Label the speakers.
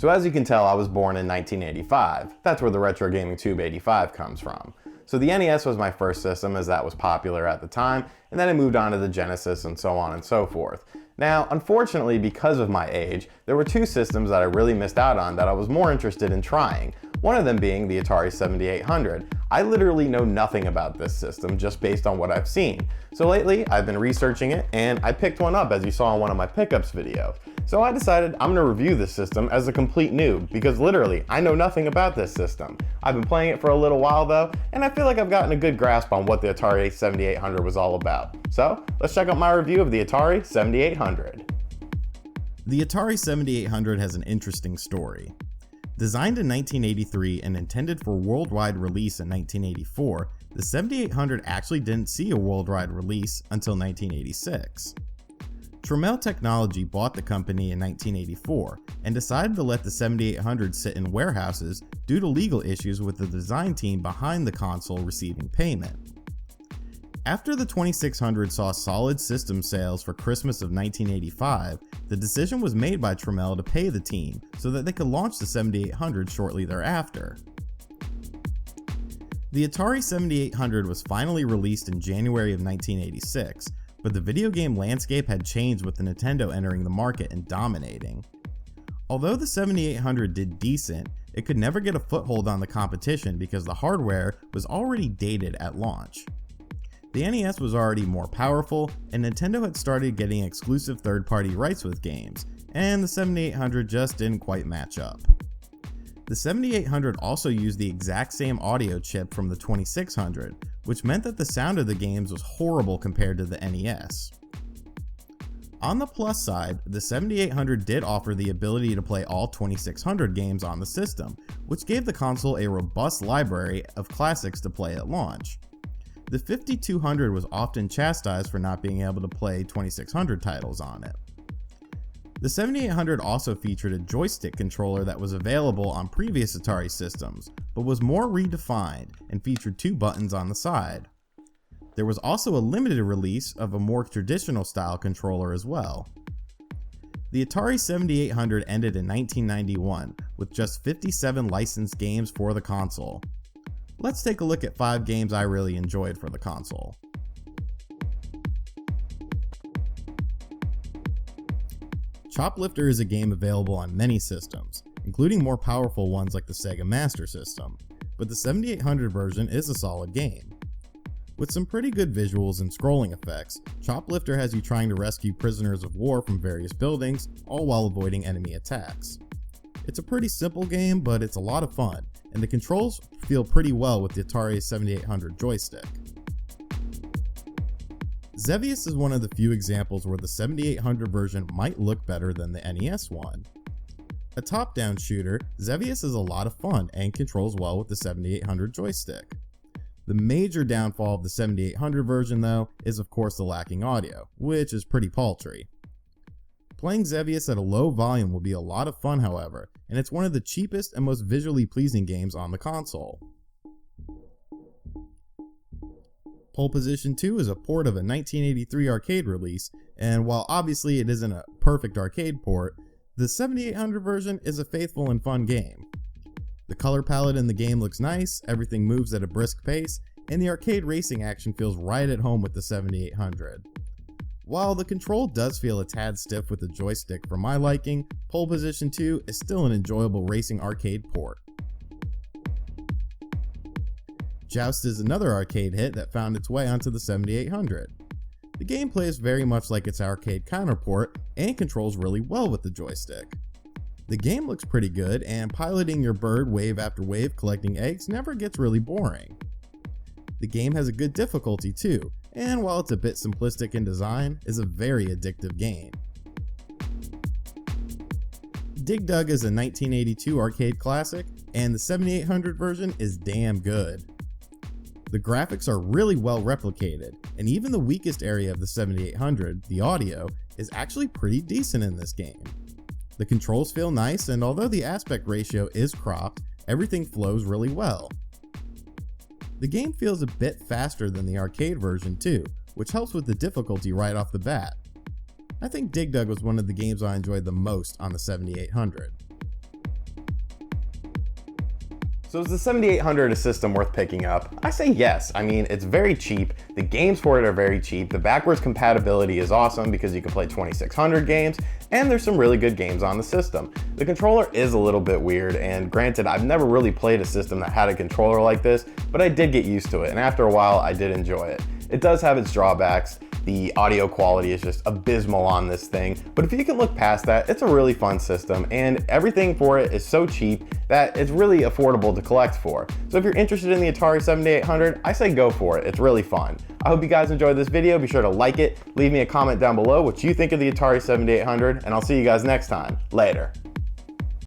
Speaker 1: So as you can tell, I was born in 1985. That's where the Retro Gaming Tube 85 comes from. So the NES was my first system, as that was popular at the time, and then I moved on to the Genesis and so on and so forth. Now, unfortunately, because of my age, there were two systems that I really missed out on that I was more interested in trying. One of them being the Atari 7800. I literally know nothing about this system just based on what I've seen. So lately, I've been researching it and I picked one up, as you saw in one of my pickups videos. So I decided I'm gonna review this system as a complete noob, because literally, I know nothing about this system. I've been playing it for a little while though, and I feel like I've gotten a good grasp on what the Atari 7800 was all about. So let's check out my review of the Atari 7800.
Speaker 2: The Atari 7800 has an interesting story. Designed in 1983 and intended for worldwide release in 1984, the 7800 actually didn't see a worldwide release until 1986. Tramiel Technology bought the company in 1984 and decided to let the 7800 sit in warehouses due to legal issues with the design team behind the console receiving payment. After the 2600 saw solid system sales for Christmas of 1985, the decision was made by Tramiel to pay the team so that they could launch the 7800 shortly thereafter. The Atari 7800 was finally released in January of 1986, but the video game landscape had changed with the Nintendo entering the market and dominating. Although the 7800 did decent, it could never get a foothold on the competition because the hardware was already dated at launch. The NES was already more powerful, and Nintendo had started getting exclusive third-party rights with games, and the 7800 just didn't quite match up. The 7800 also used the exact same audio chip from the 2600, which meant that the sound of the games was horrible compared to the NES. On the plus side, the 7800 did offer the ability to play all 2600 games on the system, which gave the console a robust library of classics to play at launch. The 5200 was often chastised for not being able to play 2600 titles on it. The 7800 also featured a joystick controller that was available on previous Atari systems, but was more redefined and featured two buttons on the side. There was also a limited release of a more traditional style controller as well. The Atari 7800 ended in 1991 with just 57 licensed games for the console. Let's take a look at 5 games I really enjoyed for the console. Choplifter is a game available on many systems, including more powerful ones like the Sega Master System, but the 7800 version is a solid game. With some pretty good visuals and scrolling effects, Choplifter has you trying to rescue prisoners of war from various buildings, all while avoiding enemy attacks. It's a pretty simple game, but it's a lot of fun, and the controls feel pretty well with the Atari 7800 joystick. Xevious is one of the few examples where the 7800 version might look better than the NES one. A top-down shooter, Xevious is a lot of fun and controls well with the 7800 joystick. The major downfall of the 7800 version though is of course the lacking audio, which is pretty paltry. Playing Xevious at a low volume will be a lot of fun however, and it's one of the cheapest and most visually pleasing games on the console. Pole Position 2 is a port of a 1983 arcade release, and while obviously it isn't a perfect arcade port, the 7800 version is a faithful and fun game. The color palette in the game looks nice, everything moves at a brisk pace, and the arcade racing action feels right at home with the 7800. While the control does feel a tad stiff with the joystick for my liking, Pole Position 2 is still an enjoyable racing arcade port. Joust is another arcade hit that found its way onto the 7800. The gameplay is very much like its arcade counterpart and controls really well with the joystick. The game looks pretty good, and piloting your bird wave after wave collecting eggs never gets really boring. The game has a good difficulty too, and while it's a bit simplistic in design, is a very addictive game. Dig Dug is a 1982 arcade classic, and the 7800 version is damn good. The graphics are really well replicated, and even the weakest area of the 7800, the audio, is actually pretty decent in this game. The controls feel nice, and although the aspect ratio is cropped, everything flows really well. The game feels a bit faster than the arcade version too, which helps with the difficulty right off the bat. I think Dig Dug was one of the games I enjoyed the most on the 7800.
Speaker 1: So is the 7800 a system worth picking up? I say yes. I mean, it's very cheap. The games for it are very cheap. The backwards compatibility is awesome because you can play 2600 games, and there's some really good games on the system. The controller is a little bit weird, and granted, I've never really played a system that had a controller like this, but I did get used to it, and after a while, I did enjoy it. It does have its drawbacks. The audio quality is just abysmal on this thing, but if you can look past that, it's a really fun system, and everything for it is so cheap that it's really affordable to collect for. So if you're interested in the Atari 7800, I say go for it. It's really fun. I hope you guys enjoyed this video. Be sure to like it, leave me a comment down below what you think of the Atari 7800, and I'll see you guys next time. Later.